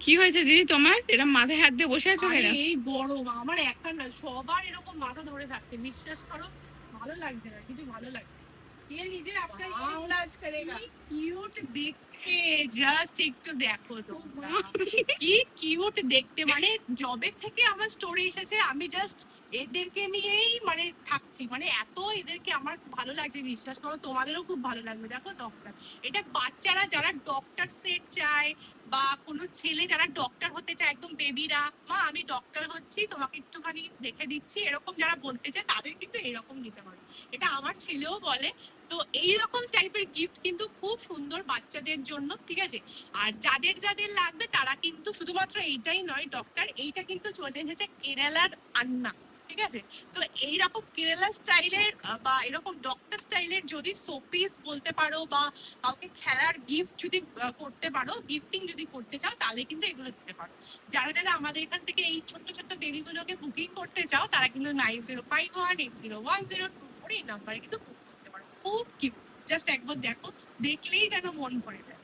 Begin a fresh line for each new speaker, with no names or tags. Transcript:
কি হয়েছে দিদি তোমার? এরকম মাথায় হাত দিয়ে বসে আছো কেন?
এই গরম আমার একটা না, সবার এরকম মাথা ধরে থাকছে, বিশ্বাস করো। ভালো লাগছে না, কিছু ভালো লাগছে। ये लीजिए आपका ये इलाज करेगा। কিউট দেখতে, জাস্ট একটু দেখো তোমরা, কি কিউট দেখতে। মানে জবে থেকে আমার স্টোরি এসেছে, আমি জাস্ট এদেরকে নিয়েই মানে থাকছি। মানে এত এদেরকে আমার ভালো লাগছে, বিশ্বাস করো তোমাদেরও খুব ভালো লাগবে। দেখো ডক্টর, এটা বাচ্চারা যারা ডক্টর সেট চায় বা কোনো ছেলে যারা ডক্টর হতে চায়, একদম বেবিরা, মা আমি ডক্টর হচ্ছি তোমাকে একটুখানি দেখে দিচ্ছি, এরকম যারা বলতে চায় তাদের কিন্তু এরকম নিতে পারে। এটা আমার ছেলেও বলে। তো এইরকম টাইপের গিফট কিন্তু খুব সুন্দর বাচ্চাদের জন্য, ঠিক আছে। আর যাদের যাদের লাগবে তারা কিন্তু শুধুমাত্র এইটাই নয় ডক্টর, এইটা কিন্তু চলে এসেছে কেরালার আন্না, ঠিক আছে। তো এইরকম কেরালা স্টাইলের বা এরকম ডক্টর স্টাইলের যদি শোপিস বলতে পারো বা কাউকে খেলার গিফট যদি করতে পারো, গিফটিং যদি করতে চাও, তাহলে কিন্তু এগুলো দিতে পারো। যারা যারা আমাদের এখান থেকে এই ছোট্ট ছোট্ট বেবিগুলোকে বুকিং করতে চাও, তারা কিন্তু 9051801024 এই নাম্বারে কিন্তু বুক করতে পারো। খুব কিউট, জাস্ট একবার দেখো, দেখলেই যেন মন ভরে যায়।